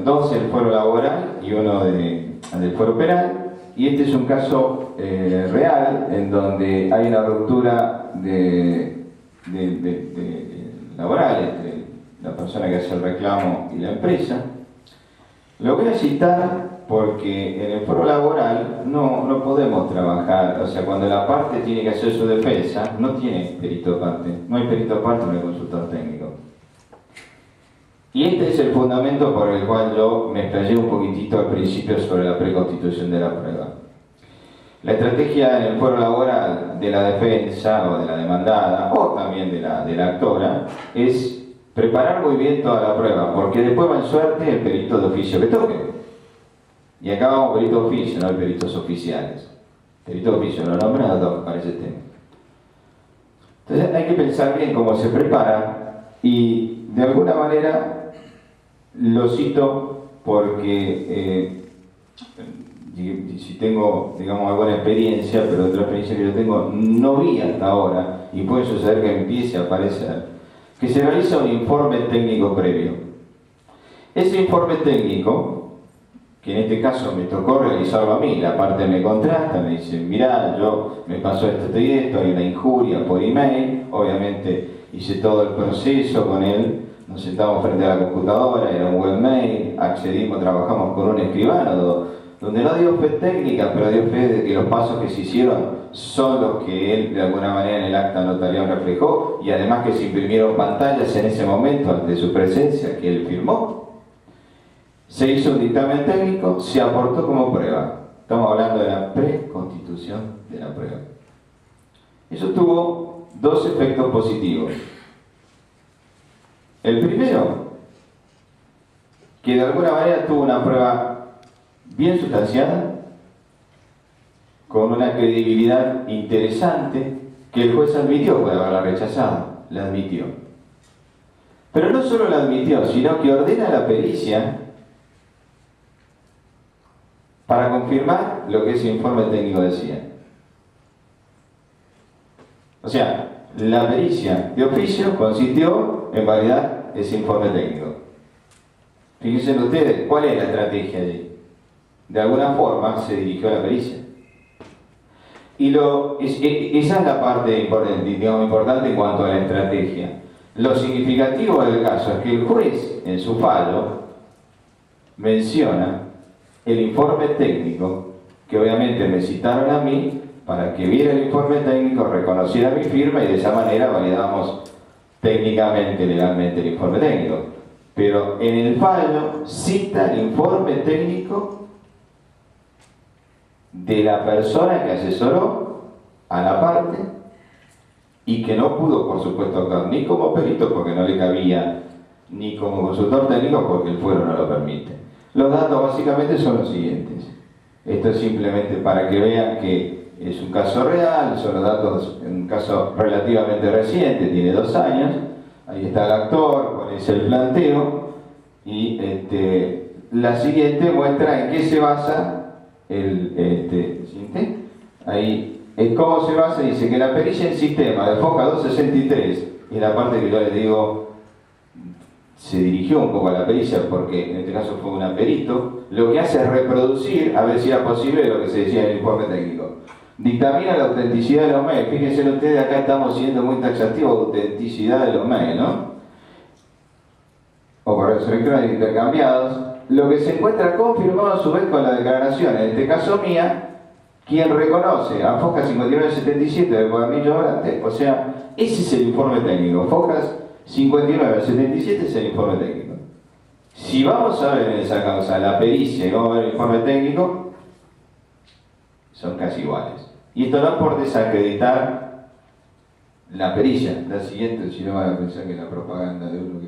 dos del foro laboral y uno del foro penal, y este es un caso real en donde hay una ruptura laboral entre la persona que hace el reclamo y la empresa. Lo voy a citar porque en el foro laboral no podemos trabajar, o sea, cuando la parte tiene que hacer su defensa, no tiene perito de parte, no hay perito de parte, no hay consultor técnico. Y este es el fundamento por el cual yo me explayé un poquitito al principio sobre la preconstitución de la prueba. La estrategia en el foro laboral de la defensa o de la demandada, o también de la actora, es preparar muy bien toda la prueba, porque después va en suerte el perito de oficio que toque. Y acá vamos peritos de oficio, no peritos oficiales. Perito de oficio lo nombrado para ese tema. Entonces hay que pensar bien cómo se prepara y de alguna manera lo cito porque si tengo, digamos, alguna experiencia, pero otra experiencia que yo tengo, no vi hasta ahora, y puede suceder que empiece a aparecer, que se realiza un informe técnico previo. Ese informe técnico, que en este caso me tocó realizarlo a mí, la parte me contrasta, me dice, mirá, me pasó esto y esto, hay una injuria por email, obviamente hice todo el proceso con él, nos sentamos frente a la computadora, era un webmail, accedimos, trabajamos con un escribano donde no dio fe técnica, pero dio fe de que los pasos que se hicieron son los que él de alguna manera en el acta notarial reflejó, y además que se imprimieron pantallas en ese momento ante su presencia que él firmó. Se hizo un dictamen técnico, se aportó como prueba. Estamos hablando de la preconstitución de la prueba. Eso tuvo dos efectos positivos. El primero, que de alguna manera tuvo una prueba bien sustanciada, con una credibilidad interesante, que el juez admitió, puede haberla rechazado, la admitió. Pero no solo la admitió, sino que ordena la pericia para confirmar lo que ese informe técnico decía. O sea, la pericia de oficio consistió en validar ese informe técnico. Fíjense ustedes, ¿cuál es la estrategia allí? De alguna forma se dirigió a la pericia. Y esa es la parte importante en cuanto a la estrategia. Lo significativo del caso es que el juez, en su fallo, menciona el informe técnico, que obviamente me citaron a mí para que viera el informe técnico, reconociera mi firma y de esa manera validamos técnicamente, legalmente el informe técnico. Pero en el fallo cita el informe técnico de la persona que asesoró a la parte y que no pudo, por supuesto, actuar ni como perito porque no le cabía, ni como consultor técnico porque el fuero no lo permite. Los datos básicamente son los siguientes. Esto es simplemente para que vean que es un caso real, son los datos, un caso relativamente reciente, tiene 2 años. Ahí está el actor, pones el planteo y la siguiente muestra en qué se basa ahí cómo se basa. Dice que la pericia en sistema de FOJA 263, y la parte que yo les digo se dirigió un poco a la pericia porque en este caso fue un perito, lo que hace es reproducir, a ver si era posible lo que se decía en el informe técnico. Dictamina la autenticidad de los mails. Fíjense ustedes, acá estamos siendo muy taxativos, autenticidad de los mails, ¿no? O correos electrónicos intercambiados. Lo que se encuentra confirmado a su vez con la declaración, en este caso mía, quien reconoce a FOJA 5977 del cuadernillo orante, o sea, ese es el informe técnico. FOJA 5977 es el informe técnico. Si vamos a ver en esa causa la pericia y vamos a ver el informe técnico, son casi iguales. Y esto no es por desacreditar la pericia. La siguiente, si no van a pensar que es la propaganda de uno que...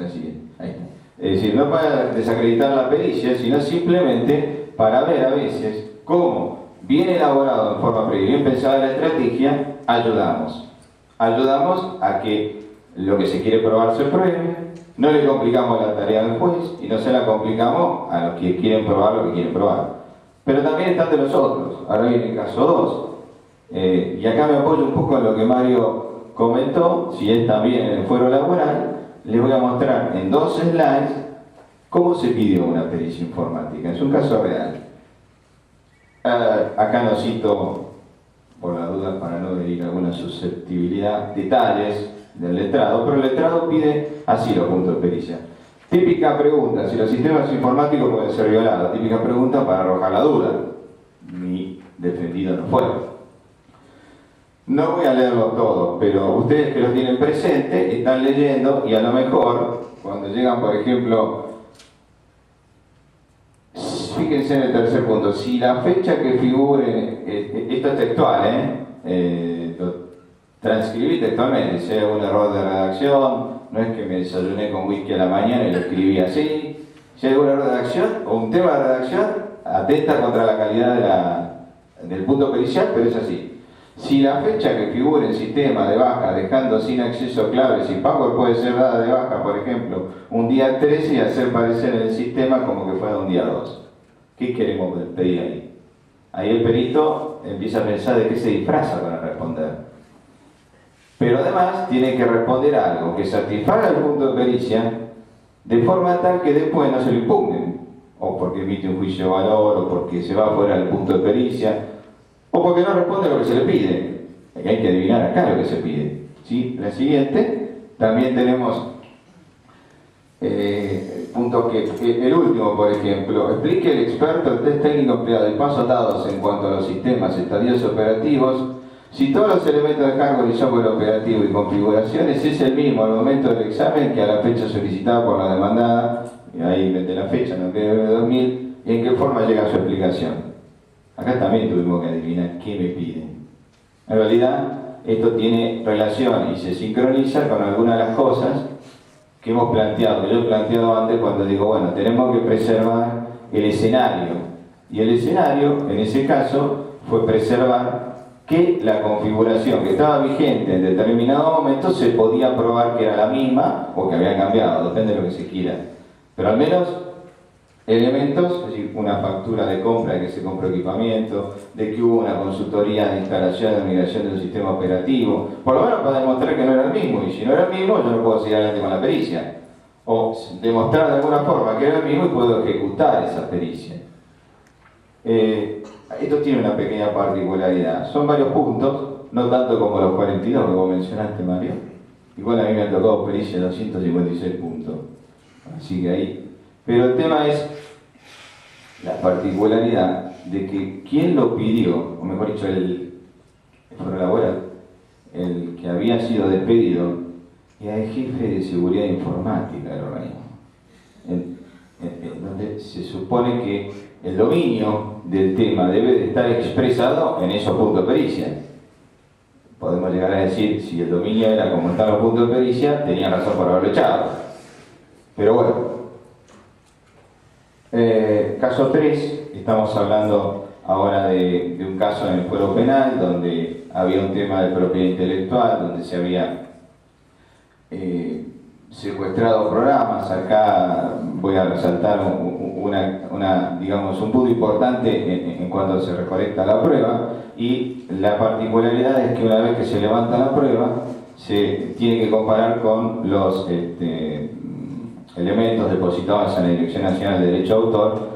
La siguiente, ahí está. Es decir, no para desacreditar la pericia, sino simplemente para ver a veces cómo, bien elaborado en forma previa, bien pensada la estrategia, ayudamos. Ayudamos a que lo que se quiere probar se pruebe, no le complicamos la tarea al juez y no se la complicamos a los que quieren probar lo que quieren probar. Pero también están de los otros. Ahora viene el caso 2. Y acá me apoyo un poco en lo que Mario comentó, si es también en el fuero laboral. Les voy a mostrar en 2 slides cómo se pidió una pericia informática. Es un caso real. Acá no cito, por la duda, para no herir alguna susceptibilidad, detalles del letrado, pero el letrado pide así los puntos de pericia. Típica pregunta, si los sistemas informáticos pueden ser violados. Típica pregunta para arrojar la duda. Mi defendido no fue. No voy a leerlo todo, pero ustedes que lo tienen presente están leyendo y a lo mejor, cuando llegan, por ejemplo, fíjense en el tercer punto, si la fecha que figure, esto es textual, lo transcribí textualmente, si hay un error de redacción, no es que me desayuné con whisky a la mañana y lo escribí así. Si hay algún error de redacción o un tema de redacción, atenta contra la calidad del punto pericial, pero es así. Si la fecha que figura en sistema de baja, dejando sin acceso claves y password, puede ser dada de baja, por ejemplo, un día 13 y hacer parecer en el sistema como que fuera un día 2. ¿Qué queremos pedir ahí? Ahí el perito empieza a pensar de qué se disfraza para responder. Pero además tiene que responder algo que satisfaga el punto de pericia de forma tal que después no se lo impugnen, o porque emite un juicio de valor, o porque se va fuera del punto de pericia, o porque no responde a lo que se le pide. Hay que adivinar acá lo que se pide. ¿Sí? La siguiente, también tenemos puntos que el último, por ejemplo, explique el experto el test técnico empleado y pasos dados en cuanto a los sistemas, estadios operativos. Si todos los elementos de hardware y software operativo y configuraciones es el mismo al momento del examen que a la fecha solicitada por la demandada, y ahí mete la fecha, no quede 2000, y en qué forma llega su explicación. Acá también tuvimos que adivinar qué me piden. En realidad, esto tiene relación y se sincroniza con algunas de las cosas que hemos planteado, que yo he planteado antes cuando digo, bueno, tenemos que preservar el escenario. Y el escenario, en ese caso, fue preservar que la configuración que estaba vigente en determinado momento se podía probar que era la misma o que había cambiado, depende de lo que se quiera. Pero al menos elementos, es decir, una factura de compra de que se compró equipamiento, de que hubo una consultoría de instalación de migración de un sistema operativo, por lo menos para demostrar que no era el mismo, y si no era el mismo yo no puedo seguir adelante con la pericia. O demostrar de alguna forma que era el mismo y puedo ejecutar esa pericia. Esto tiene una pequeña particularidad. Son varios puntos, no tanto como los 42 que vos mencionaste, Mario. Igual a mí me han tocado pericia de 256 puntos. Así que ahí. Pero el tema es la particularidad de que quien lo pidió, o mejor dicho, el foro laboral, el que había sido despedido, era el jefe de seguridad informática del organismo. Donde se supone que el dominio del tema debe de estar expresado en esos puntos de pericia. Podemos llegar a decir, si el dominio era como están los puntos de pericia, tenía razón por haberlo echado. Pero bueno, caso 3, estamos hablando ahora de un caso en el fuero penal, donde había un tema de propiedad intelectual, donde se había secuestrado programas. Acá voy a resaltar digamos, un punto importante en cuanto se recolecta la prueba, y la particularidad es que una vez que se levanta la prueba se tiene que comparar con los elementos depositados en la Dirección Nacional de Derecho de Autor,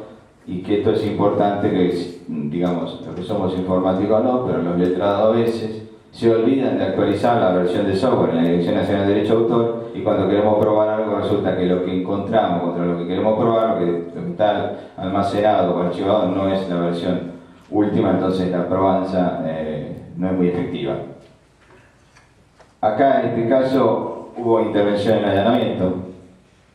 y que esto es importante, que digamos, los que somos informáticos no, pero los letrados a veces se olvidan de actualizar la versión de software en la Dirección Nacional de Derecho de Autor, y cuando queremos probar algo resulta que lo que encontramos contra lo que queremos probar, lo que está almacenado o archivado, no es la versión última, entonces la probanza no es muy efectiva. Acá en este caso hubo intervención en el allanamiento.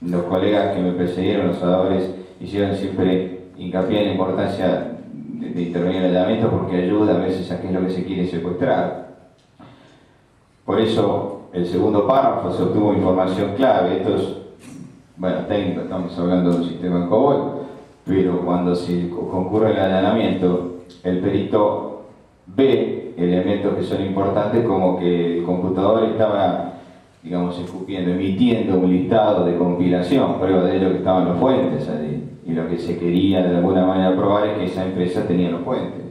Los colegas que me precedieron, los oradores, hicieron siempre hincapié en la importancia de intervenir en el allanamiento, porque ayuda a veces a qué es lo que se quiere secuestrar. Por eso, el segundo párrafo, se obtuvo información clave. Esto es, bueno, técnico, estamos hablando de un sistema en COBOL, pero cuando se concurre el allanamiento, el perito ve elementos que son importantes, como que el computador estaba, digamos, emitiendo un listado de compilación, prueba de ello que estaban los fuentes allí, y lo que se quería de alguna manera probar es que esa empresa tenía los fuentes.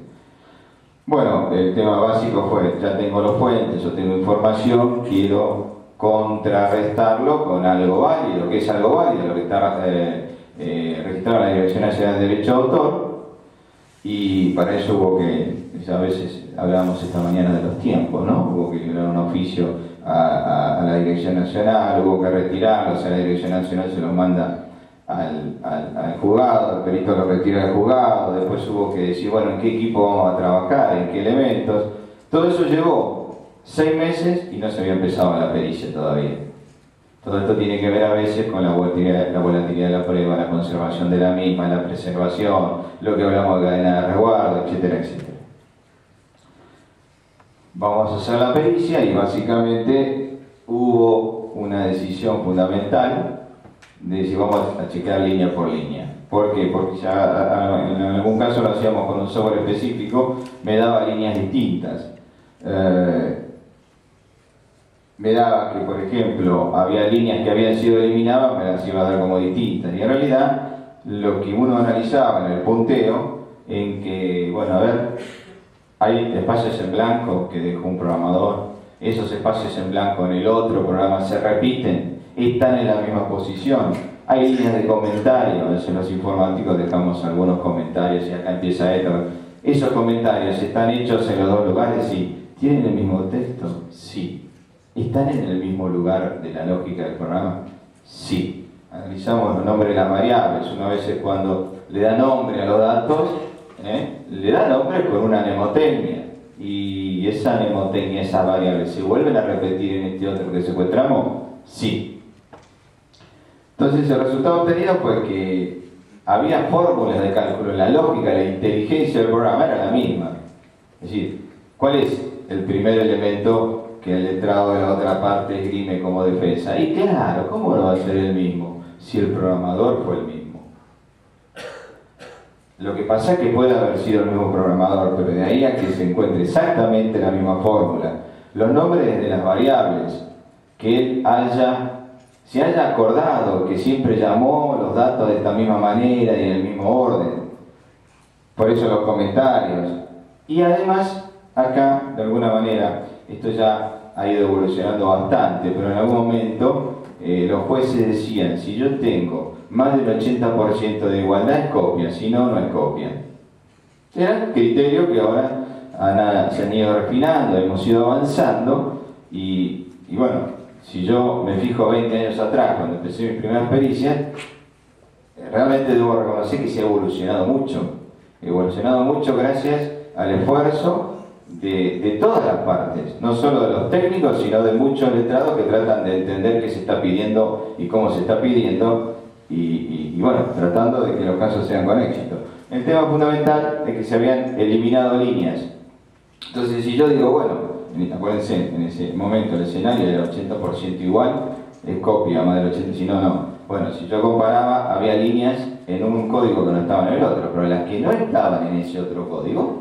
Bueno, el tema básico fue, ya tengo los fuentes, yo tengo información, quiero contrarrestarlo con algo válido. ¿Qué es algo válido? Lo que está registrado en la Dirección Nacional de Derecho de Autor, y para eso hubo que, a veces hablábamos esta mañana de los tiempos, ¿no? Hubo que librar un oficio a la Dirección Nacional, hubo que retirarlo, o sea, la Dirección Nacional se los manda al juzgado, el perito lo retira del juzgado, después hubo que decir, bueno, en qué equipo vamos a trabajar, en qué elementos. Todo eso llevó 6 meses y no se había empezado la pericia todavía. Todo esto tiene que ver a veces con la volatilidad de la prueba, la conservación de la misma, la preservación, lo que hablamos de cadena de resguardo, etcétera, etcétera. Vamos a hacer la pericia y básicamente hubo una decisión fundamental de si vamos a chequear línea por línea. ¿Por qué? Porque ya en algún caso lo hacíamos con un software específico, me daba líneas distintas. Me daba que, por ejemplo, había líneas que habían sido eliminadas, me las iba a dar como distintas. Y en realidad, lo que uno analizaba en el punteo, en que, bueno, a ver, hay espacios en blanco que dejó un programador, esos espacios en blanco en el otro programa se repiten, están en la misma posición. Hay líneas de comentarios, a veces los informáticos dejamos algunos comentarios y acá empieza esto. ¿Esos comentarios están hechos en los dos lugares? Sí. ¿Tienen el mismo texto? Sí. ¿Están en el mismo lugar de la lógica del programa? Sí. analizamos los nombres de las variables, uno a veces cuando le da nombre a los datos, le da nombre con una mnemotecnia, y esa mnemotecnia, esas variables, ¿se vuelven a repetir en este otro que secuestramos? Sí. Entonces el resultado obtenido fue que había fórmulas de cálculo, la lógica, la inteligencia del programa era la misma. Es decir, ¿cuál es el primer elemento que el letrado de la otra parte esgrime como defensa? Y claro, ¿cómo no va a ser el mismo si el programador fue el mismo? Lo que pasa es que puede haber sido el mismo programador, pero de ahí a que se encuentre exactamente la misma fórmula, los nombres de las variables, que él se haya acordado que siempre llamó los datos de esta misma manera y en el mismo orden. Por eso los comentarios. Y además, acá, de alguna manera, esto ya ha ido evolucionando bastante, pero en algún momento los jueces decían, si yo tengo más del 80% de igualdad es copia, si no, no es copia. Era un criterio que ahora se han ido refinando, hemos ido avanzando y bueno, si yo me fijo 20 años atrás, cuando empecé mis primeras pericias, realmente debo reconocer que se ha evolucionado mucho gracias al esfuerzo de todas las partes, no solo de los técnicos, sino de muchos letrados que tratan de entender qué se está pidiendo y cómo se está pidiendo, y bueno, tratando de que los casos sean con éxito. El tema fundamental es que se habían eliminado líneas. Entonces, si yo digo, bueno, acuérdense, en ese momento el escenario era 80% igual, es copia más del 80%, si no, no. Bueno, si yo comparaba, había líneas en un código que no estaban en el otro, pero las que no estaban en ese otro código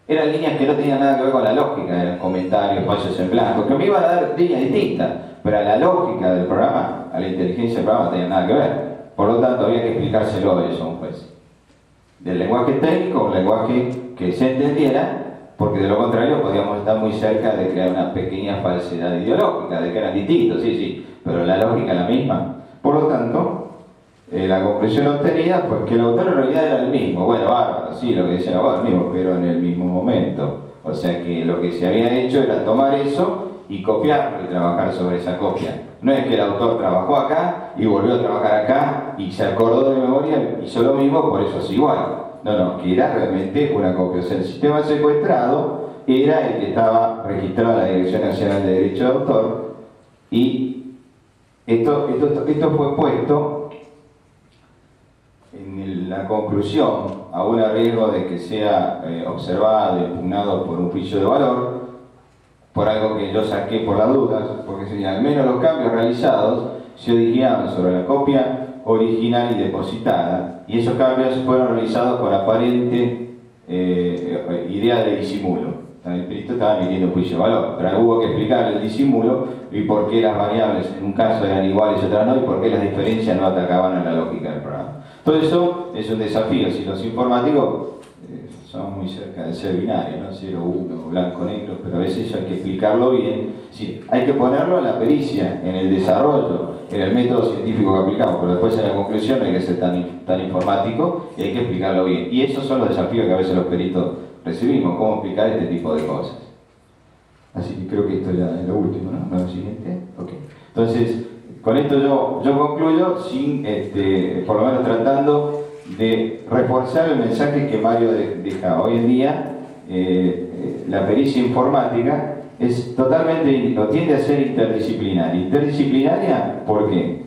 eran líneas que no tenían nada que ver con la lógica, eran comentarios, espacios en blanco, que me iban a dar líneas distintas, pero a la lógica del programa, a la inteligencia del programa no tenía nada que ver. Por lo tanto, había que explicárselo a eso a un juez. Del lenguaje técnico, un lenguaje que se entendiera, porque de lo contrario podíamos estar muy cerca de crear una pequeña falsedad ideológica, de que eran distintos, sí, pero la lógica es la misma. Por lo tanto, la conclusión obtenida fue que el autor en realidad era el mismo. Bueno, bárbaro, sí, lo que decía era el mismo, pero en el mismo momento. O sea que lo que se había hecho era tomar eso y copiarlo y trabajar sobre esa copia. No es que el autor trabajó acá y volvió a trabajar acá y se acordó de memoria, hizo lo mismo, por eso es igual. No, que era realmente una copia. O sea, el sistema secuestrado era el que estaba registrado en la Dirección Nacional de Derecho de Autor, y esto fue puesto en la conclusión, aún a riesgo de que sea observado y impugnado por un juicio de valor, por algo que yo saqué por las dudas, porque señala, al menos los cambios realizados se originaban sobre la copia original y depositada, y esos cambios fueron realizados con aparente idea de disimulo. El perito estaba emitiendo un juicio de valor, pero hubo que explicar el disimulo y por qué las variables en un caso eran iguales y otras no, y por qué las diferencias no atacaban a la lógica del programa. Todo eso es un desafío. Si los informáticos son muy cerca de ser binarios, ¿no? 0, 1, blanco, negro, pero a veces eso hay que explicarlo bien. Sí, hay que ponerlo en la pericia, en el desarrollo, en el método científico que aplicamos, pero después en la conclusión no hay que ser tan informático y hay que explicarlo bien. Y esos son los desafíos que a veces los peritos recibimos, cómo explicar este tipo de cosas. Así que creo que esto ya es lo último, ¿no? ¿Lo siguiente? Ok. Entonces, con esto yo concluyo, por lo menos tratando de reforzar el mensaje que Mario deja. Hoy en día, la pericia informática es totalmente, o tiende a ser interdisciplinaria. ¿Interdisciplinaria? ¿Por qué?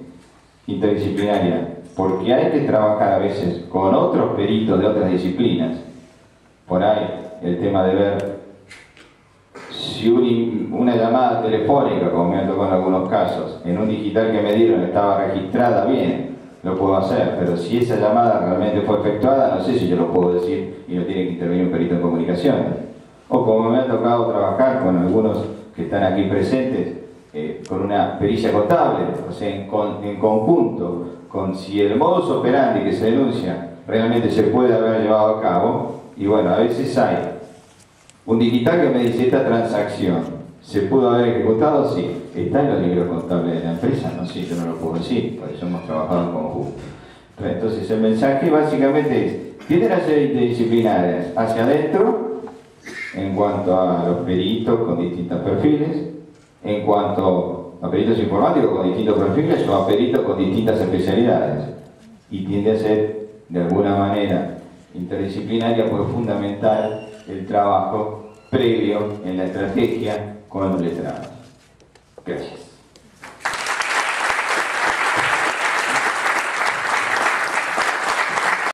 Interdisciplinaria, porque hay que trabajar a veces con otros peritos de otras disciplinas. Por ahí, el tema de ver si una llamada telefónica, como me ha tocado en algunos casos, en un digital que me dieron estaba registrada bien, lo puedo hacer, pero si esa llamada realmente fue efectuada, no sé si yo lo puedo decir y no tiene que intervenir un perito en comunicaciones. O como me ha tocado trabajar con algunos que están aquí presentes, con una pericia contable, o sea, en conjunto, con si el modus operandi que se denuncia realmente se puede haber llevado a cabo. Y bueno, a veces hay un digital que me dice, esta transacción ¿se pudo haber ejecutado? Sí. ¿Está en los libros contables de la empresa? No sé, yo no lo puedo decir, por eso hemos trabajado en conjunto. Entonces el mensaje básicamente es, tienden a ser interdisciplinarias hacia adentro, en cuanto a los peritos con distintos perfiles, en cuanto a peritos informáticos con distintos perfiles o a peritos con distintas especialidades. Y tiende a ser, de alguna manera, interdisciplinaria, pues fundamental el trabajo previo en la estrategia con los letrados. Gracias.